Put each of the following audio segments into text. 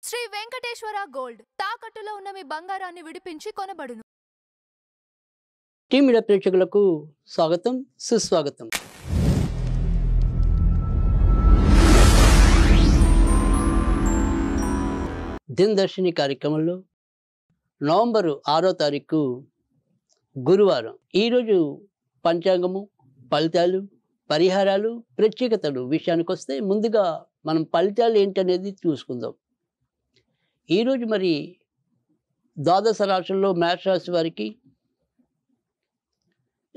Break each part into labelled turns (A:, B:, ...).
A: Shri Venkateswara gold తాకట్టులో ఉన్న మీ బంగారాన్ని విడిపించి కొనబడును.
B: టీమ్ మీడియా ప్రేక్షకులకు స్వాగతం, సుస్వాగతం. దినదర్శిని కార్యక్రమంలో నవంబరు 6వ తారీఖు గురువారం. ఈరోజు పంచాంగము, ఫలితాలు, పరిహారాలు, ప్రత్యేకతలు విషయానికి వస్తే ముందుగా మనం ఫలితాలు ఏంటనేది చూసుకుందాం. ఈరోజు మరి ద్వాదశ రాశుల్లో మేష రాశి వారికి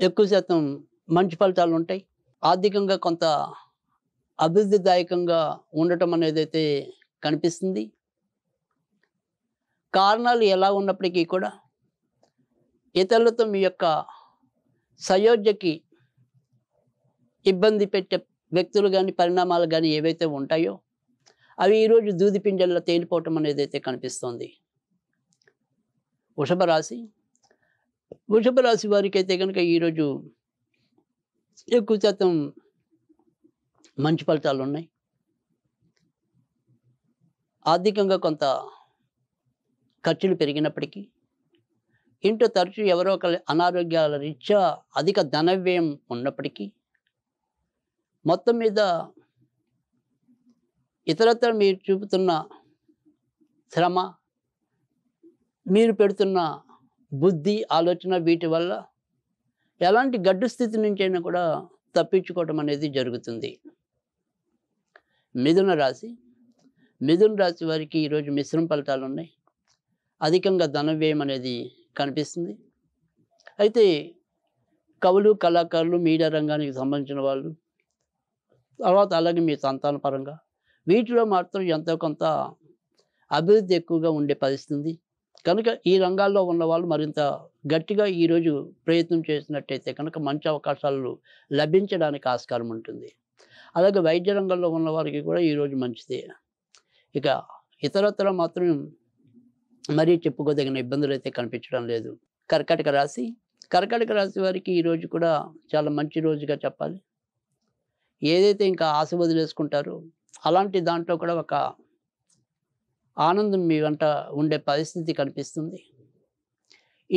B: ఎక్కువ శాతం మంచి ఫలితాలు ఉంటాయి. ఆర్థికంగా కొంత అభివృద్ధిదాయకంగా ఉండటం అనేది అయితే కనిపిస్తుంది. కారణాలు ఎలా ఉన్నప్పటికీ కూడా ఇతరులతో మీ యొక్క సయోధ్యకి ఇబ్బంది పెట్టే వ్యక్తులు కానీ, పరిణామాలు కానీ ఏవైతే ఉంటాయో అవి ఈరోజు దూది పింజల్లో తేలిపోవటం అనేది అయితే కనిపిస్తోంది. వృషభ రాశి వారికి అయితే కనుక ఈరోజు ఎక్కువ శాతం మంచి ఫలితాలు ఉన్నాయి. ఆర్థికంగా కొంత ఖర్చులు పెరిగినప్పటికీ ఇంట్లో తరచూ ఎవరో ఒకరి అనారోగ్యాల రీత్యా అధిక ధన వ్యయం ఉన్నప్పటికీ మొత్తం మీద ఇతరత్ర మీరు చూపుతున్న శ్రమ, మీరు పెడుతున్న బుద్ధి, ఆలోచన వీటి వల్ల ఎలాంటి గడ్డు స్థితి నుంచైనా కూడా తప్పించుకోవటం అనేది జరుగుతుంది. మిథున రాశి వారికి ఈరోజు మిశ్రమ ఫలితాలు ఉన్నాయి. అధికంగా ధన వ్యయం అనేది కనిపిస్తుంది. అయితే కవులు, కళాకారులు, మీడియా రంగానికి సంబంధించిన వాళ్ళు, తర్వాత అలాగే మీ సంతాన పరంగా వీటిలో మాత్రం ఎంతో కొంత అభివృద్ధి ఎక్కువగా ఉండే పరిస్థితి. కనుక ఈ రంగాల్లో ఉన్న వాళ్ళు మరింత గట్టిగా ఈరోజు ప్రయత్నం చేసినట్టయితే కనుక మంచి అవకాశాలు లభించడానికి ఆస్కారం ఉంటుంది. అలాగే వైద్య రంగంలో ఉన్న వారికి కూడా ఈరోజు మంచిదే. ఇక ఇతరత్ర మాత్రం మరీ చెప్పుకోదగిన ఇబ్బందులు అయితే కనిపించడం లేదు. కర్కాటక రాశి వారికి ఈరోజు కూడా చాలా మంచి రోజుగా చెప్పాలి. ఏదైతే ఇంకా ఆశ వదిలేసుకుంటారో అలాంటి దాంట్లో కూడా ఒక ఆనందం మీ వెంట ఉండే పరిస్థితి కనిపిస్తుంది.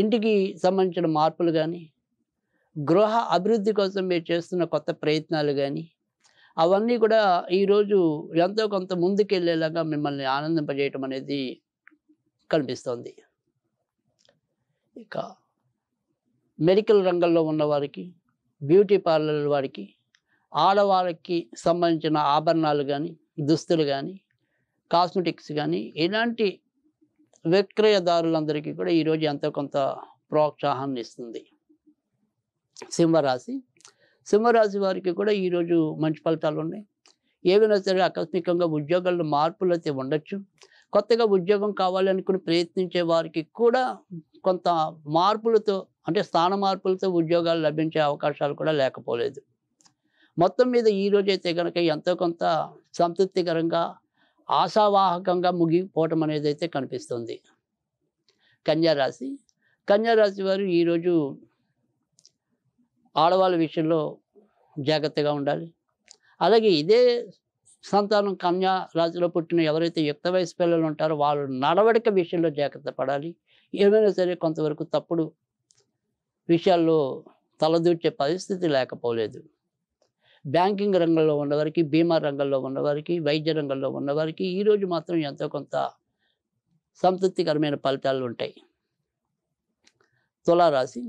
B: ఇంటికి సంబంధించిన మార్పులు కానీ, గృహ అభివృద్ధి కోసం మీరు చేస్తున్న కొత్త ప్రయత్నాలు కానీ అవన్నీ కూడా ఈరోజు ఎంతో కొంత ముందుకెళ్ళేలాగా మిమ్మల్ని ఆనందింపజేయటం అనేది కనిపిస్తోంది. ఇక మెడికల్ రంగంలో ఉన్నవారికి, బ్యూటీ పార్లర్ వారికి, ఆడవాళ్ళకి సంబంధించిన ఆభరణాలు కానీ, దుస్తులు కానీ, కాస్మెటిక్స్ కానీ ఇలాంటి విక్రయదారులందరికీ కూడా ఈరోజు ఎంతో కొంత ప్రోత్సాహాన్ని ఇస్తుంది. సింహరాశి వారికి కూడా ఈరోజు మంచి ఫలితాలు ఉన్నాయి. ఏవైనా సరే ఆకస్మికంగా ఉద్యోగాల్లో మార్పులు అయితే ఉండొచ్చు. కొత్తగా ఉద్యోగం కావాలనుకుని ప్రయత్నించే వారికి కూడా కొంత మార్పులతో, అంటే స్థాన మార్పులతో ఉద్యోగాలు లభించే అవకాశాలు కూడా లేకపోలేదు. మొత్తం మీద ఈరోజు అయితే కనుక ఎంతో కొంత సంతృప్తికరంగా, ఆశావాహకంగా ముగిపోవటం అనేది అయితే కనిపిస్తుంది. కన్యారాశి వారు ఈరోజు ఆడవాళ్ళ విషయంలో జాగ్రత్తగా ఉండాలి. అలాగే ఇదే సంతానం కన్యా రాశిలో పుట్టిన ఎవరైతే యుక్త వయసు పిల్లలు ఉంటారో వాళ్ళు నడవడిక విషయంలో జాగ్రత్త పడాలి. ఏమైనా సరే కొంతవరకు తప్పుడు విషయాల్లో తలదూర్చే పరిస్థితి లేకపోలేదు. బ్యాంకింగ్ రంగంలో ఉన్నవారికి, బీమా రంగంలో ఉన్నవారికి, వైద్య రంగంలో ఉన్నవారికి ఈరోజు మాత్రం ఎంతో కొంత సంతృప్తికరమైన ఫలితాలు ఉంటాయి. తులారాశి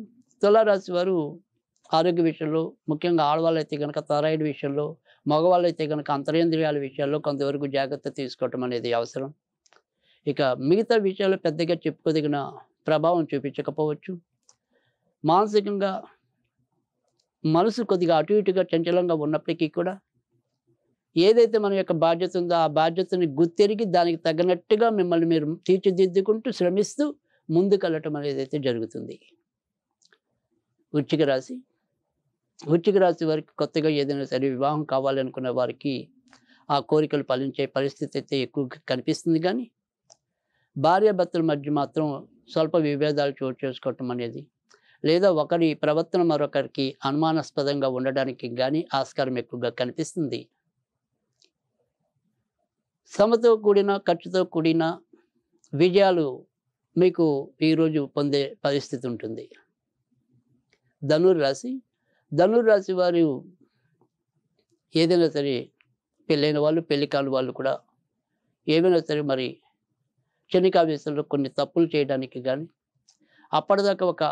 B: వారు ఆరోగ్య విషయంలో, ముఖ్యంగా ఆడవాళ్ళు అయితే కనుక థైరాయిడ్ విషయంలో, మగవాళ్ళు అయితే కనుక అంతరేంద్రియాల విషయాల్లో కొంతవరకు జాగ్రత్త తీసుకోవటం అనేది అవసరం. ఇక మిగతా విషయాలు పెద్దగా చెప్పుకోదగిన ప్రభావం చూపించకపోవచ్చు. మానసికంగా మనసు కొద్దిగా అటు ఇటుగా చంచలంగా ఉన్నప్పటికీ కూడా ఏదైతే మన యొక్క బాధ్యత ఉందో ఆ బాధ్యతని గుర్తెరిగి దానికి తగినట్టుగా మిమ్మల్ని మీరు తీర్చిదిద్దుకుంటూ శ్రమిస్తూ ముందుకెళ్ళటం అనేది అయితే జరుగుతుంది. వృశ్చిక రాశి వారికి కొత్తగా ఏదైనా సరే వివాహం కావాలనుకునే వారికి ఆ కోరికలు ఫలించే పరిస్థితి అయితే ఎక్కువగా కనిపిస్తుంది. కానీ భార్యాభర్తల మధ్య మాత్రం స్వల్ప విభేదాలు చోటు చేసుకోవటం అనేది, లేదా ఒకరి ప్రవర్తన మరొకరికి అనుమానాస్పదంగా ఉండడానికి కానీ ఆస్కారం ఎక్కువగా కనిపిస్తుంది. శ్రమతో కూడిన ఖర్చుతో కూడిన విజయాలు మీకు ఈరోజు పొందే పరిస్థితి ఉంటుంది. ధనుర్రాశి ధనుర్రాశి వారు ఏదైనా సరే పెళ్ళైన వాళ్ళు పెళ్లి కాని వాళ్ళు కూడా ఏమైనా సరే మరి క్షణికావేశంలో కొన్ని తప్పులు చేయడానికి కానీ అప్పటిదాకా ఒక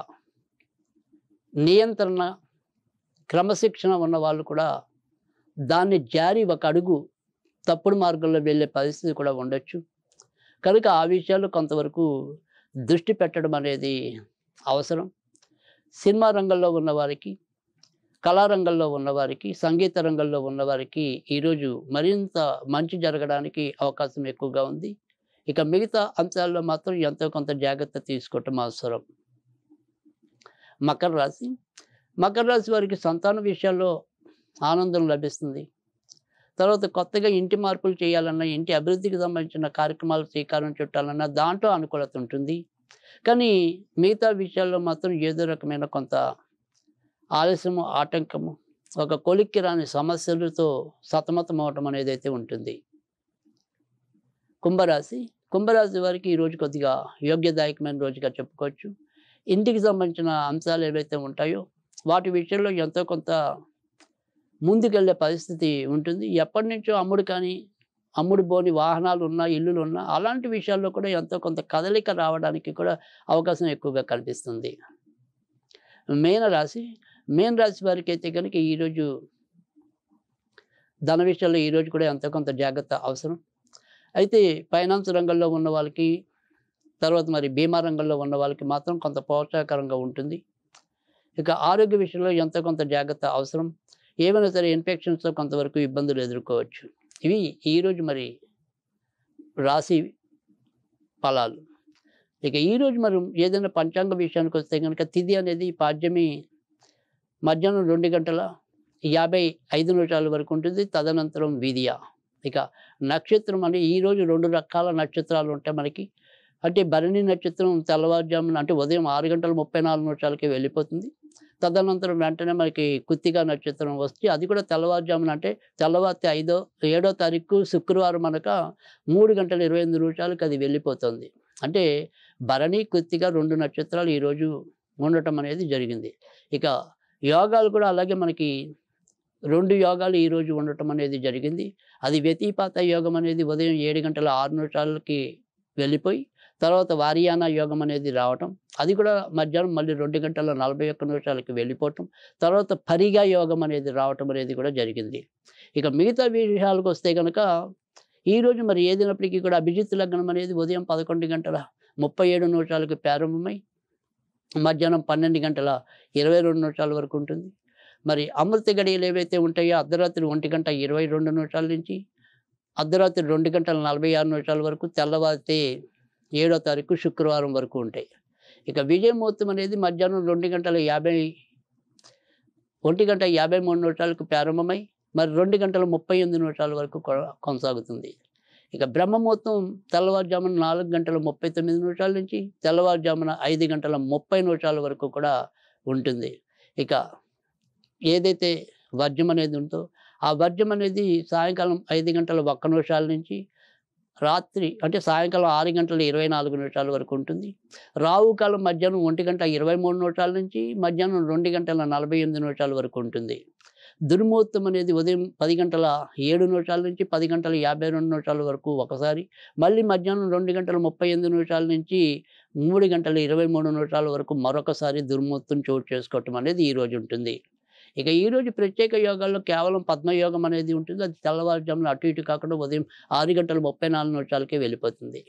B: నియంత్రణ క్రమశిక్షణ ఉన్న వాళ్ళు కూడా దాన్ని జారి ఒక అడుగు తప్పుడు మార్గంలో వెళ్ళే పరిస్థితి కూడా ఉండొచ్చు. కనుక ఆ విషయాల్లో కొంతవరకు దృష్టి పెట్టడం అనేది అవసరం. సినిమా రంగంలో ఉన్నవారికి, కళారంగంలో ఉన్నవారికి, సంగీత రంగంలో ఉన్నవారికి ఈరోజు మరింత మంచి జరగడానికి అవకాశం ఎక్కువగా ఉంది. ఇక మిగతా అంశాల్లో మాత్రం ఎంతో కొంత జాగ్రత్త తీసుకోవటం అవసరం. మకర రాశి మకర రాశి వారికి సంతాన విషయాల్లో ఆనందం లభిస్తుంది. తర్వాత కొత్తగా ఇంటి మార్పులు చేయాలన్నా, ఇంటి అభివృద్ధికి సంబంధించిన కార్యక్రమాలు శ్రీకారం చుట్టాలన్నా దాంట్లో అనుకూలత ఉంటుంది. కానీ మిగతా విషయాల్లో మాత్రం ఏదో రకమైన కొంత ఆలస్యము, ఆటంకము, ఒక కొలిక్కి రాని సమస్యలతో సతమతం అవటం అనేది అయితే ఉంటుంది. కుంభరాశి వారికి ఈరోజు కొద్దిగా యోగ్యదాయకమైన రోజుగా చెప్పుకోవచ్చు. ఇంటికి సంబంధించిన అంశాలు ఏవైతే ఉంటాయో వాటి విషయంలో ఎంతో కొంత ముందుకెళ్ళే పరిస్థితి ఉంటుంది. ఎప్పటి నుంచో అమ్ముడు పోని వాహనాలు ఉన్నా, ఇల్లులు ఉన్నా అలాంటి విషయాల్లో కూడా ఎంతో కొంత కదలిక రావడానికి కూడా అవకాశం ఎక్కువగా కనిపిస్తుంది. మీన రాశి వారికి అయితే కనుక ఈరోజు ధన విషయాల్లో ఈరోజు కూడా ఎంతో కొంత జాగ్రత్త అవసరం. అయితే ఫైనాన్స్ రంగంలో ఉన్న వాళ్ళకి, తర్వాత మరి బీమా రంగంలో ఉన్న వాళ్ళకి మాత్రం కొంత ప్రోత్సాహకరంగా ఉంటుంది. ఇక ఆరోగ్య విషయంలో ఎంతో కొంత జాగ్రత్త అవసరం. ఏమైనా సరే ఇన్ఫెక్షన్స్తో కొంతవరకు ఇబ్బందులు ఎదుర్కోవచ్చు. ఇవి ఈరోజు మరి రాశి ఫలాలు. ఇక ఈరోజు మనం ఏదైనా పంచాంగ విషయానికి వస్తే కనుక తిథి అనేది పాడ్యమి మధ్యాహ్నం 2:55 వరకు ఉంటుంది. తదనంతరం విధియ. ఇక నక్షత్రం అని ఈరోజు 2 రకాల నక్షత్రాలు ఉంటాయి మనకి. అంటే భరణి నక్షత్రం తెల్లవారుజామున అంటే ఉదయం 6:34 వెళ్ళిపోతుంది. తదనంతరం వెంటనే మనకి కృత్తిక నక్షత్రం వస్తే అది కూడా తెల్లవారుజామున అంటే తెల్లవారితే 7వ తారీఖు శుక్రవారం అనక 3:28 అది వెళ్ళిపోతుంది. అంటే భరణి, కృత్తిక 2 నక్షత్రాలు ఈరోజు ఉండటం అనేది జరిగింది. ఇక యోగాలు కూడా అలాగే మనకి 2 యోగాలు ఈరోజు ఉండటం అనేది జరిగింది. అది వ్యతిపాత యోగం అనేది ఉదయం 7:06 వెళ్ళిపోయి తర్వాత వారియానా యోగం అనేది రావటం, అది కూడా మధ్యాహ్నం మళ్ళీ 2:41 వెళ్ళిపోవటం, తర్వాత పరిగా యోగం అనేది రావటం అనేది కూడా జరిగింది. ఇక మిగతా విషయాలకు వస్తే కనుక ఈరోజు మరి ఏదైనప్పటికీ కూడా అభిజిత్ లగ్నం అనేది ఉదయం 11:37 ప్రారంభమై మధ్యాహ్నం 12:22 వరకు ఉంటుంది. మరి అమృత గడియలు ఏవైతే ఉంటాయో అర్ధరాత్రి 1:22 నుంచి అర్ధరాత్రి 2:46 వరకు, తెల్లవారితే 7వ తారీఖు శుక్రవారం వరకు ఉంటాయి. ఇక విజయ ముహూర్తం అనేది మధ్యాహ్నం 1:53 ప్రారంభమై మరి 2:38 వరకు కొనసాగుతుంది. ఇక బ్రహ్మ ముహూర్తం తెల్లవారుజామున 4:39 నుంచి తెల్లవారుజామున 5:30 వరకు కూడా ఉంటుంది. ఇక ఏదైతే వర్జం అనేది ఉందో ఆ వర్జం అనేది సాయంకాలం 5:01 నుంచి రాత్రి అంటే సాయంకాలం 6:24 వరకు ఉంటుంది. రావు కాలం మధ్యాహ్నం 1:23 నుంచి మధ్యాహ్నం 2:48 వరకు ఉంటుంది. దుర్ముహూర్తం అనేది ఉదయం 10:07 నుంచి 10:52 వరకు ఒకసారి, మళ్ళీ మధ్యాహ్నం 2:38 నుంచి 3:23 వరకు మరొకసారి దుర్ముహూర్తం చోటు చేసుకోవటం అనేది ఈరోజు ఉంటుంది. ఇక ఈరోజు ప్రత్యేక యోగాల్లో కేవలం పద్మయోగం అనేది ఉంటుంది. అది తెల్లవారుజామున అటు ఇటు కాకుండా ఉదయం 6:34 వెళ్ళిపోతుంది.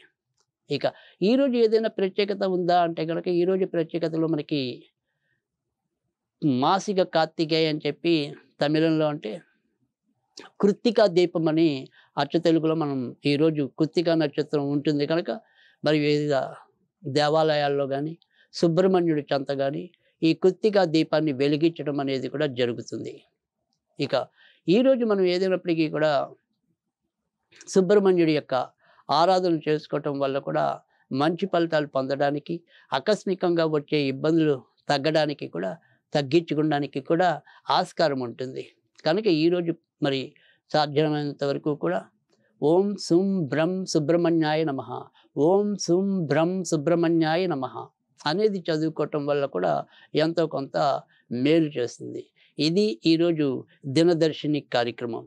B: ఇక ఈరోజు ఏదైనా ప్రత్యేకత ఉందా అంటే కనుక ఈరోజు ప్రత్యేకతలో మనకి మాసిక కార్తికేయ అని చెప్పి తమిళంలో అంటే కృత్తికా దీపం అని అచ్చ తెలుగులో మనం ఈరోజు కృత్తికా నక్షత్రం ఉంటుంది కనుక మరి వివిధ దేవాలయాల్లో కానీ సుబ్రహ్మణ్యుడి చెంత కానీ ఈ కృత్తికా దీపాన్ని వెలిగించడం అనేది కూడా జరుగుతుంది. ఇక ఈరోజు మనం ఏదైనప్పటికీ కూడా సుబ్రహ్మణ్యుడి యొక్క ఆరాధన చేసుకోవటం వల్ల కూడా మంచి ఫలితాలు పొందడానికి, ఆకస్మికంగా వచ్చే ఇబ్బందులు తగ్గడానికి కూడా, తగ్గించుకోవడానికి కూడా ఆస్కారం ఉంటుంది. కనుక ఈరోజు మరి సాధ్యమైనంత వరకు కూడా ఓం సుం బ్రం సుబ్రహ్మణ్యాయ నమః, ఓం సుం బ్రం సుబ్రహ్మణ్యాయ నమః అనేది చదువుకోవటం వల్ల కూడా ఎంతో కొంత మేలు చేస్తుంది. ఇది ఈరోజు దినదర్శిని కార్యక్రమం.